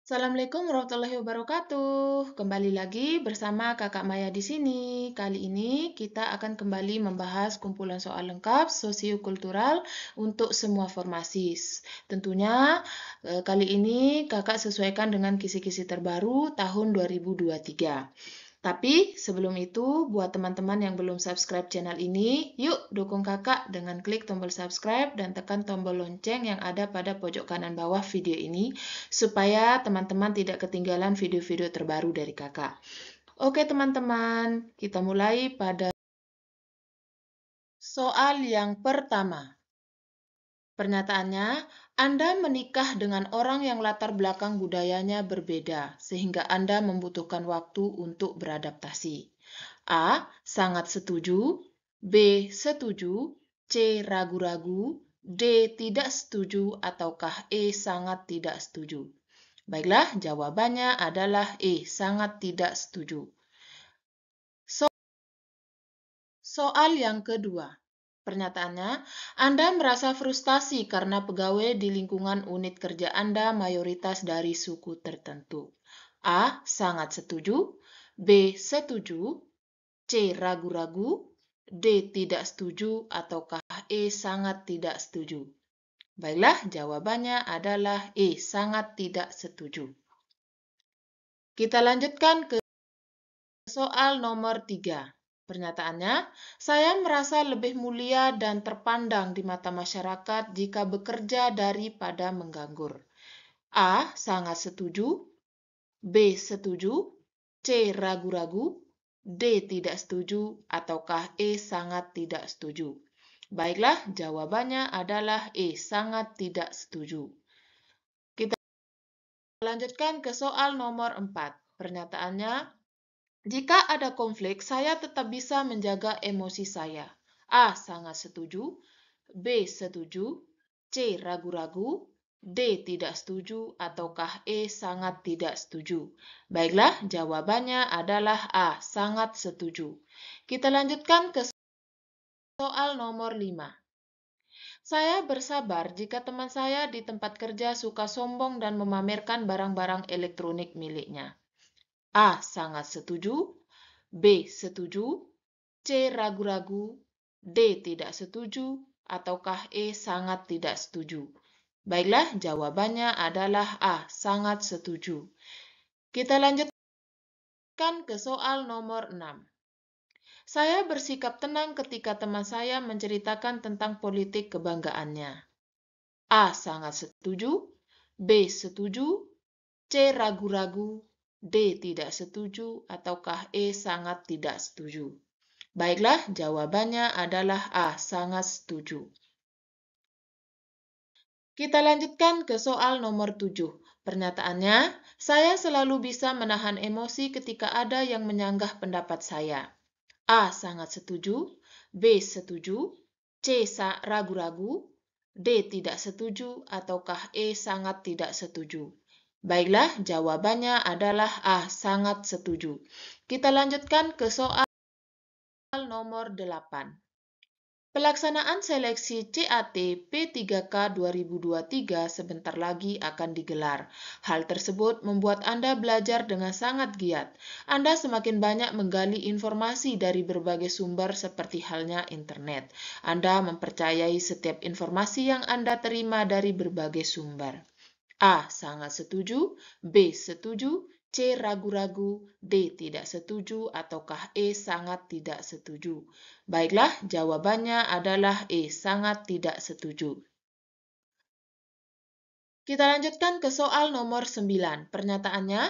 Assalamualaikum warahmatullahi wabarakatuh. Kembali lagi bersama Kakak Maya di sini. Kali ini kita akan kembali membahas kumpulan soal lengkap sosiokultural untuk semua formasi. Tentunya kali ini Kakak sesuaikan dengan kisi-kisi terbaru tahun 2023. Tapi sebelum itu, buat teman-teman yang belum subscribe channel ini, yuk dukung kakak dengan klik tombol subscribe dan tekan tombol lonceng yang ada pada pojok kanan bawah video ini, supaya teman-teman tidak ketinggalan video-video terbaru dari kakak. Oke teman-teman, kita mulai pada soal yang pertama. Pernyataannya, Anda menikah dengan orang yang latar belakang budayanya berbeda, sehingga Anda membutuhkan waktu untuk beradaptasi. A. Sangat setuju. B. Setuju. C. Ragu-ragu. D. Tidak setuju. Ataukah E. Sangat tidak setuju? Baiklah, jawabannya adalah E. Sangat tidak setuju. Soal yang kedua. Pernyataannya, Anda merasa frustasi karena pegawai di lingkungan unit kerja Anda mayoritas dari suku tertentu. A. Sangat setuju. B. Setuju. C. Ragu-ragu. D. Tidak setuju. Ataukah E. Sangat tidak setuju? Baiklah, jawabannya adalah E. Sangat tidak setuju. Kita lanjutkan ke soal nomor 3. Pernyataannya, saya merasa lebih mulia dan terpandang di mata masyarakat jika bekerja daripada menganggur. A. Sangat setuju. B. Setuju. C. Ragu-ragu. D. Tidak setuju. Ataukah E. Sangat tidak setuju? Baiklah, jawabannya adalah E. Sangat tidak setuju. Kita lanjutkan ke soal nomor 4. Pernyataannya, jika ada konflik, saya tetap bisa menjaga emosi saya. A. Sangat setuju. B. Setuju. C. Ragu-ragu. D. Tidak setuju. Ataukah E. Sangat tidak setuju? Baiklah, jawabannya adalah A. Sangat setuju. Kita lanjutkan ke soal nomor 5. Saya bersabar jika teman saya di tempat kerja suka sombong dan memamerkan barang-barang elektronik miliknya. A. Sangat setuju. B. Setuju. C. Ragu-ragu. D. Tidak setuju. Ataukah E. Sangat tidak setuju? Baiklah, jawabannya adalah A. Sangat setuju. Kita lanjutkan ke soal nomor 6. Saya bersikap tenang ketika teman saya menceritakan tentang politik kebanggaannya. A. Sangat setuju. B. Setuju. C. Ragu-ragu. D. Tidak setuju. Ataukah E. Sangat tidak setuju? Baiklah, jawabannya adalah A. Sangat setuju. Kita lanjutkan ke soal nomor 7. Pernyataannya, saya selalu bisa menahan emosi ketika ada yang menyanggah pendapat saya. A. Sangat setuju. B. Setuju. C. Ragu-ragu. D. Tidak setuju. Ataukah E. Sangat tidak setuju? Baiklah, jawabannya adalah A. Sangat setuju. Kita lanjutkan ke soal nomor 8. Pelaksanaan seleksi CAT P3K 2023 sebentar lagi akan digelar. Hal tersebut membuat Anda belajar dengan sangat giat. Anda semakin banyak menggali informasi dari berbagai sumber seperti halnya internet. Anda mempercayai setiap informasi yang Anda terima dari berbagai sumber. A. Sangat setuju. B. Setuju. C. Ragu-ragu. D. Tidak setuju. Ataukah E. Sangat tidak setuju? Baiklah, jawabannya adalah E. Sangat tidak setuju. Kita lanjutkan ke soal nomor 9. Pernyataannya,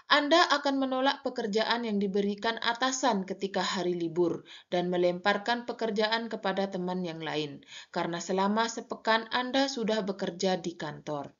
Anda akan menolak pekerjaan yang diberikan atasan ketika hari libur dan melemparkan pekerjaan kepada teman yang lain, karena selama sepekan Anda sudah bekerja di kantor.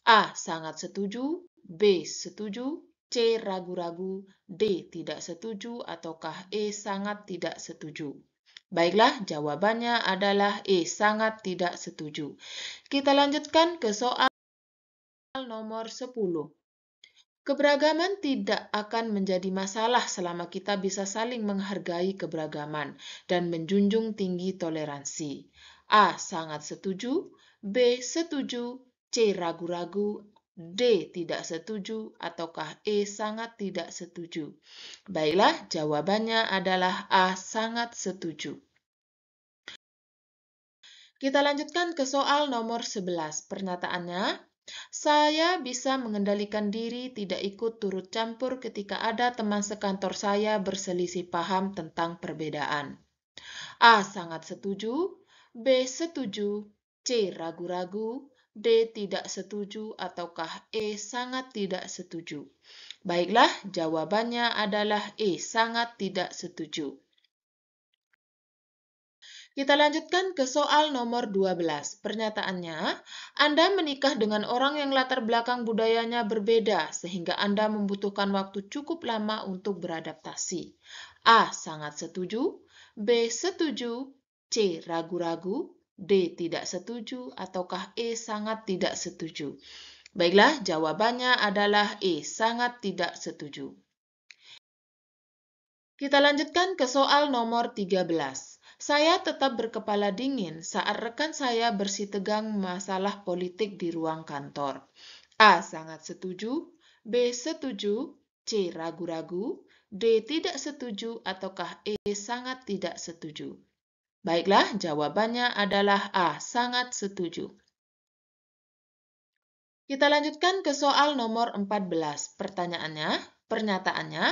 A. Sangat setuju. B. Setuju. C. Ragu-ragu. D. Tidak setuju. Ataukah E. Sangat tidak setuju? Baiklah, jawabannya adalah E. Sangat tidak setuju. Kita lanjutkan ke soal nomor 10. Keberagaman tidak akan menjadi masalah selama kita bisa saling menghargai keberagaman dan menjunjung tinggi toleransi. A. Sangat setuju. B. Setuju. C. Ragu-ragu. D. Tidak setuju, ataukah E. Sangat tidak setuju? Baiklah, jawabannya adalah A. Sangat setuju. Kita lanjutkan ke soal nomor 11. Pernyataannya, saya bisa mengendalikan diri tidak ikut turut campur ketika ada teman sekantor saya berselisih paham tentang perbedaan. A. Sangat setuju, B. Setuju, C. Ragu-ragu, D. Tidak setuju, ataukah E. Sangat tidak setuju? Baiklah, jawabannya adalah E. Sangat tidak setuju. Kita lanjutkan ke soal nomor 12. Pernyataannya, Anda menikah dengan orang yang latar belakang budayanya berbeda sehingga Anda membutuhkan waktu cukup lama untuk beradaptasi. A. Sangat setuju, B. Setuju, C. Ragu-ragu, D. Tidak setuju, ataukah E. Sangat tidak setuju? Baiklah, jawabannya adalah E. Sangat tidak setuju. Kita lanjutkan ke soal nomor 13. Saya tetap berkepala dingin saat rekan saya bersitegang masalah politik di ruang kantor. A. Sangat setuju, B. Setuju, C. Ragu-ragu, D. Tidak setuju, ataukah E. Sangat tidak setuju? Baiklah, jawabannya adalah A. Sangat setuju. Kita lanjutkan ke soal nomor 14. Pernyataannya,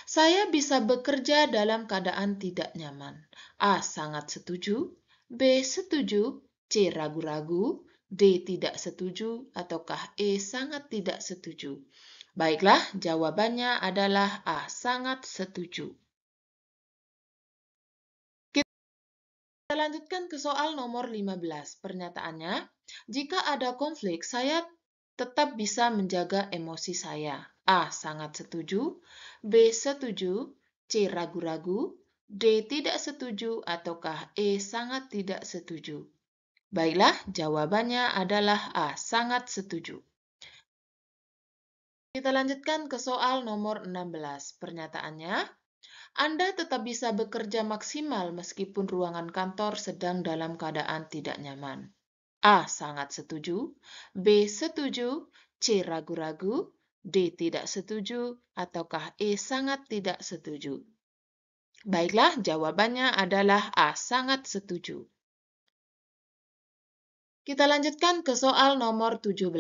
saya bisa bekerja dalam keadaan tidak nyaman. A. Sangat setuju, B. Setuju, C. Ragu-ragu, D. Tidak setuju, ataukah E. Sangat tidak setuju? Baiklah, jawabannya adalah A. Sangat setuju. Kita lanjutkan ke soal nomor 15. Pernyataannya, jika ada konflik, saya tetap bisa menjaga emosi saya. A. Sangat setuju, B. Setuju, C. Ragu-ragu, D. Tidak setuju, ataukah E. Sangat tidak setuju? Baiklah, jawabannya adalah A. Sangat setuju. Kita lanjutkan ke soal nomor 16. Pernyataannya, Anda tetap bisa bekerja maksimal meskipun ruangan kantor sedang dalam keadaan tidak nyaman. A. Sangat setuju, B. Setuju, C. Ragu-ragu, D. Tidak setuju, ataukah E. Sangat tidak setuju? Baiklah, jawabannya adalah A. Sangat setuju. Kita lanjutkan ke soal nomor 17.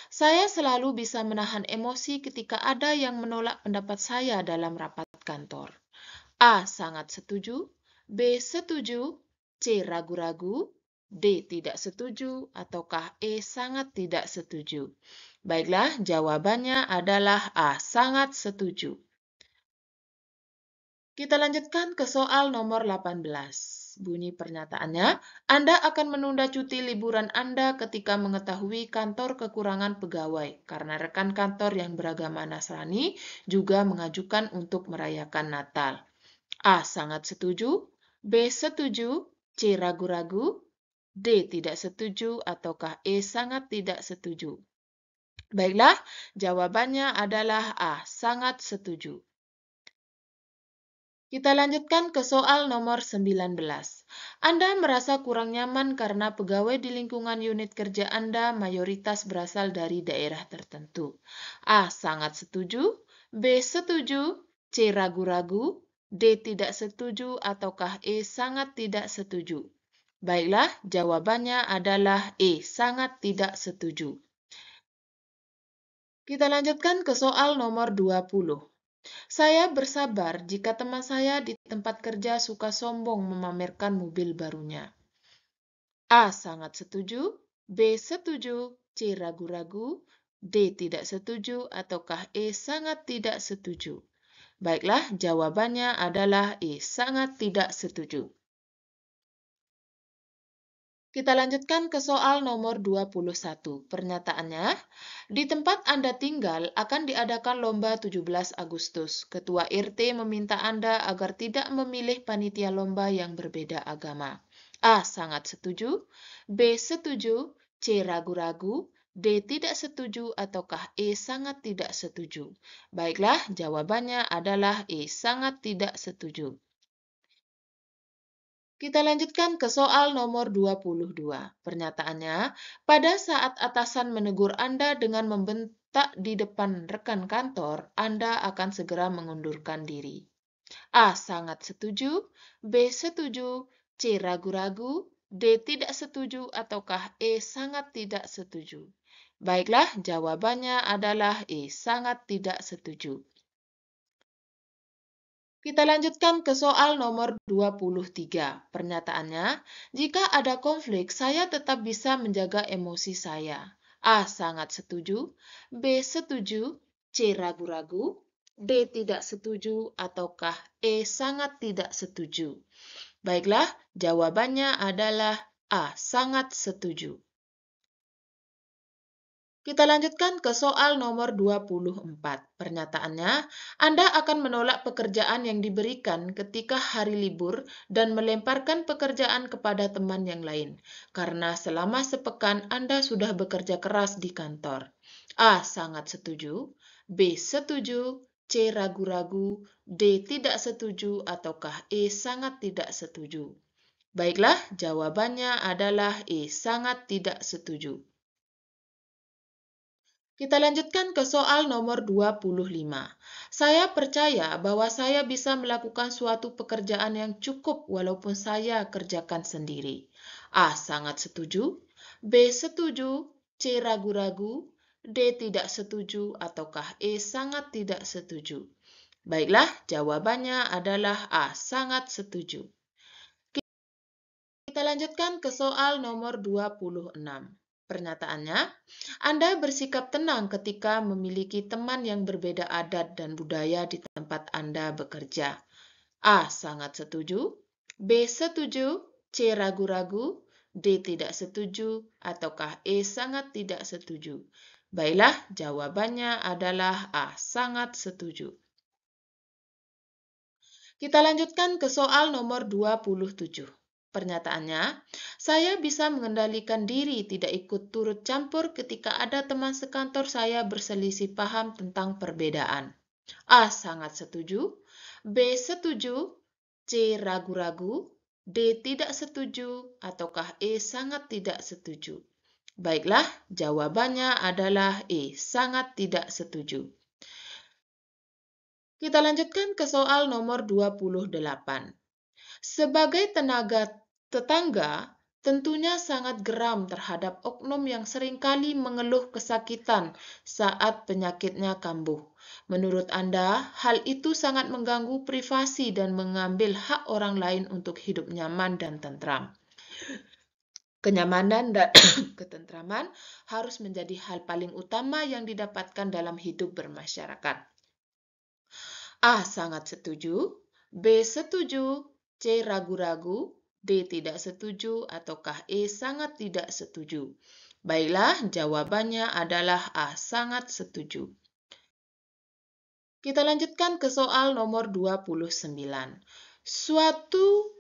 Saya selalu bisa menahan emosi ketika ada yang menolak pendapat saya dalam rapat kantor. A. Sangat setuju, B. Setuju, C. Ragu-ragu, D. Tidak setuju, ataukah E. Sangat tidak setuju? Baiklah, jawabannya adalah A. Sangat setuju. Kita lanjutkan ke soal nomor 18. Bunyi pernyataannya, Anda akan menunda cuti liburan Anda ketika mengetahui kantor kekurangan pegawai karena rekan kantor yang beragama Nasrani juga mengajukan untuk merayakan Natal. A. Sangat setuju, B. Setuju, C. Ragu-ragu, D. Tidak setuju, ataukah E. Sangat tidak setuju? Baiklah, jawabannya adalah A. Sangat setuju. Kita lanjutkan ke soal nomor 19. Anda merasa kurang nyaman karena pegawai di lingkungan unit kerja Anda mayoritas berasal dari daerah tertentu. A. Sangat setuju, B. Setuju, C. Ragu-ragu, D. Tidak setuju, ataukah E. Sangat tidak setuju? Baiklah, jawabannya adalah E. Sangat tidak setuju. Kita lanjutkan ke soal nomor 20. Saya bersabar jika teman saya di tempat kerja suka sombong memamerkan mobil barunya. A. Sangat setuju, B. Setuju, C. Ragu-ragu, D. Tidak setuju, ataukah E. Sangat tidak setuju? Baiklah, jawabannya adalah E. Sangat tidak setuju. Kita lanjutkan ke soal nomor 21. Pernyataannya, di tempat Anda tinggal akan diadakan lomba 17 Agustus. Ketua RT meminta Anda agar tidak memilih panitia lomba yang berbeda agama. A. Sangat setuju, B. Setuju, C. Ragu-ragu, D. Tidak setuju, ataukah E. Sangat tidak setuju? Baiklah, jawabannya adalah E. Sangat tidak setuju. Kita lanjutkan ke soal nomor 22. Pernyataannya, pada saat atasan menegur Anda dengan membentak di depan rekan kantor, Anda akan segera mengundurkan diri. A. Sangat setuju. B. Setuju. C. Ragu-ragu. D. Tidak setuju. Ataukah E. Sangat tidak setuju? Baiklah, jawabannya adalah E. Sangat tidak setuju. Kita lanjutkan ke soal nomor 23. Pernyataannya, jika ada konflik, saya tetap bisa menjaga emosi saya. A. Sangat setuju. B. Setuju. C. Ragu-ragu. D. Tidak setuju. Ataukah E. Sangat tidak setuju? Baiklah, jawabannya adalah A. Sangat setuju. Kita lanjutkan ke soal nomor 24. Pernyataannya, Anda akan menolak pekerjaan yang diberikan ketika hari libur dan melemparkan pekerjaan kepada teman yang lain, karena selama sepekan Anda sudah bekerja keras di kantor. A. Sangat setuju. B. Setuju. C. Ragu-ragu. D. Tidak setuju. Ataukah E. Sangat tidak setuju? Baiklah, jawabannya adalah E. Sangat tidak setuju. Kita lanjutkan ke soal nomor 25. Saya percaya bahwa saya bisa melakukan suatu pekerjaan yang cukup walaupun saya kerjakan sendiri. A. Sangat setuju. B. Setuju. C. Ragu-ragu. D. Tidak setuju. Ataukah E. Sangat tidak setuju? Baiklah, jawabannya adalah A. Sangat setuju. Kita lanjutkan ke soal nomor 26. Pernyataannya, Anda bersikap tenang ketika memiliki teman yang berbeda adat dan budaya di tempat Anda bekerja. A. Sangat setuju. B. Setuju. C. Ragu-ragu. D. Tidak setuju. Ataukah E. Sangat tidak setuju? Baiklah, jawabannya adalah A. Sangat setuju. Kita lanjutkan ke soal nomor 27. Pernyataannya, saya bisa mengendalikan diri tidak ikut turut campur ketika ada teman sekantor saya berselisih paham tentang perbedaan. A. Sangat setuju. B. Setuju. C. Ragu-ragu. D. Tidak setuju. Ataukah E. Sangat tidak setuju? Baiklah, jawabannya adalah E. Sangat tidak setuju. Kita lanjutkan ke soal nomor 28. Sebagai tetangga, tentunya sangat geram terhadap oknum yang seringkali mengeluh kesakitan saat penyakitnya kambuh. Menurut Anda, hal itu sangat mengganggu privasi dan mengambil hak orang lain untuk hidup nyaman dan tentram. Kenyamanan dan ketentraman harus menjadi hal paling utama yang didapatkan dalam hidup bermasyarakat. A. Sangat setuju. B. Setuju. C. Ragu-ragu. D. Tidak setuju. Ataukah E. Sangat tidak setuju? Baiklah, jawabannya adalah A. Sangat setuju. Kita lanjutkan ke soal nomor 29. Satu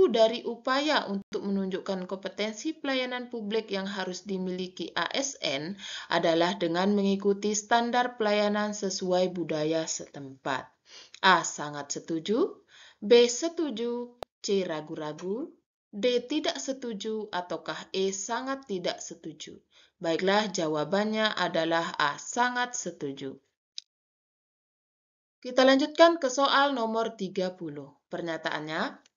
dari upaya untuk menunjukkan kompetensi pelayanan publik yang harus dimiliki ASN adalah dengan mengikuti standar pelayanan sesuai budaya setempat. A. Sangat setuju. B. Setuju. C. Ragu-ragu. D. Tidak setuju. Ataukah E. Sangat tidak setuju? Baiklah, jawabannya adalah A. Sangat setuju. Kita lanjutkan ke soal nomor 30. Pernyataannya,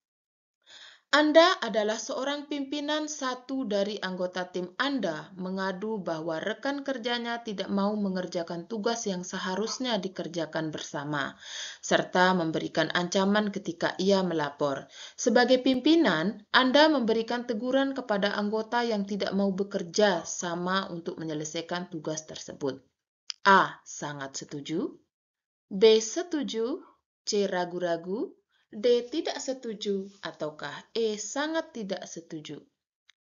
Anda adalah seorang pimpinan satu dari anggota tim Anda mengadu bahwa rekan kerjanya tidak mau mengerjakan tugas yang seharusnya dikerjakan bersama, serta memberikan ancaman ketika ia melapor. Sebagai pimpinan, Anda memberikan teguran kepada anggota yang tidak mau bekerja sama untuk menyelesaikan tugas tersebut. A. Sangat setuju. B. Setuju. C. Ragu-ragu. D. Tidak setuju. Ataukah E. Sangat tidak setuju?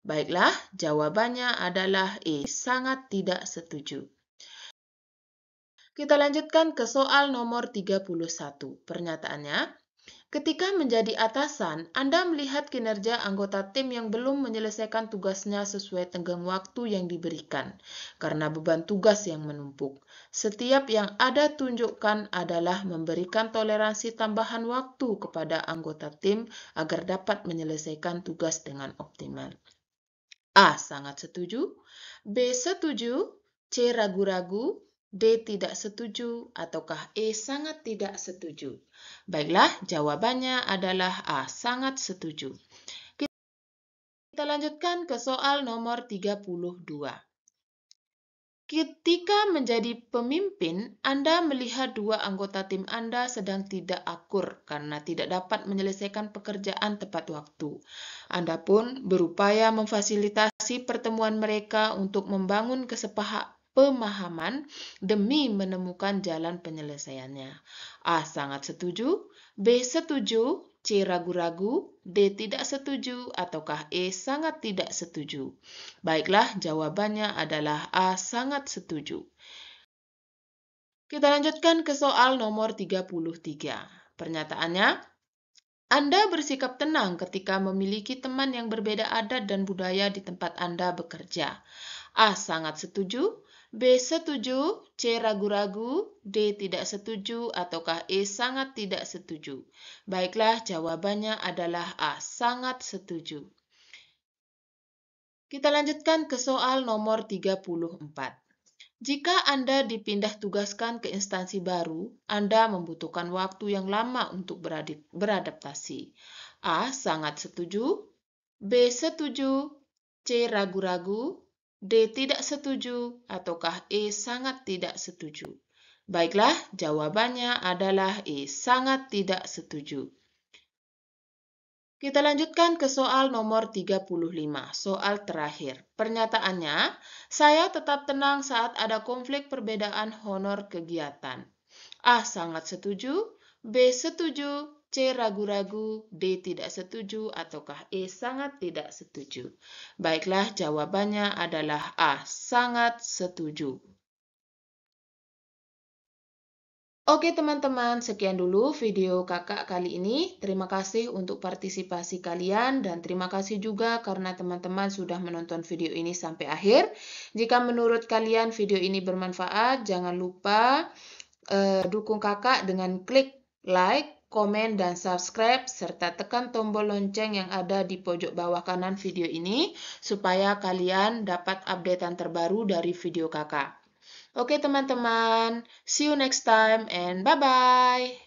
Baiklah, jawabannya adalah E. Sangat tidak setuju. Kita lanjutkan ke soal nomor 31. Pernyataannya, Ketika menjadi atasan, Anda melihat kinerja anggota tim yang belum menyelesaikan tugasnya sesuai tenggang waktu yang diberikan, karena beban tugas yang menumpuk. Setiap yang Anda tunjukkan adalah memberikan toleransi tambahan waktu kepada anggota tim agar dapat menyelesaikan tugas dengan optimal. A. Sangat setuju. B. Setuju. C. Ragu-ragu. D. Tidak setuju. Ataukah E. Sangat tidak setuju? Baiklah, jawabannya adalah A. Sangat setuju. Kita lanjutkan ke soal nomor 32. Ketika menjadi pemimpin, Anda melihat dua anggota tim Anda sedang tidak akur karena tidak dapat menyelesaikan pekerjaan tepat waktu. Anda pun berupaya memfasilitasi pertemuan mereka untuk membangun pemahaman demi menemukan jalan penyelesaiannya. A. Sangat setuju. B. Setuju. C. Ragu-ragu. D. Tidak setuju. Ataukah E. Sangat tidak setuju? Baiklah, jawabannya adalah A. Sangat setuju. Kita lanjutkan ke soal nomor 33. Pernyataannya, Anda bersikap tenang ketika memiliki teman yang berbeda adat dan budaya di tempat Anda bekerja. A. Sangat setuju. B. Setuju. C. Ragu-ragu. D. Tidak setuju. Ataukah E. Sangat tidak setuju? Baiklah, jawabannya adalah A. Sangat setuju. Kita lanjutkan ke soal nomor 34. Jika Anda dipindah tugaskan ke instansi baru, Anda membutuhkan waktu yang lama untuk beradaptasi. A. Sangat setuju. B. Setuju. C. Ragu-ragu. D. Tidak setuju. Ataukah E. Sangat tidak setuju? Baiklah, jawabannya adalah E. Sangat tidak setuju. Kita lanjutkan ke soal nomor 35, soal terakhir. Pernyataannya, saya tetap tenang saat ada konflik perbedaan honor kegiatan. A. Sangat setuju. B. Setuju. C. Ragu-ragu. D. Tidak setuju. Ataukah E. Sangat tidak setuju? Baiklah, jawabannya adalah A. Sangat setuju. Oke teman-teman, sekian dulu video kakak kali ini. Terima kasih untuk partisipasi kalian dan terima kasih juga karena teman-teman sudah menonton video ini sampai akhir. Jika menurut kalian video ini bermanfaat, jangan lupa dukung kakak dengan klik like, komen, dan subscribe, serta tekan tombol lonceng yang ada di pojok bawah kanan video ini supaya kalian dapat updatean terbaru dari video kakak. Oke teman-teman, see you next time and bye-bye.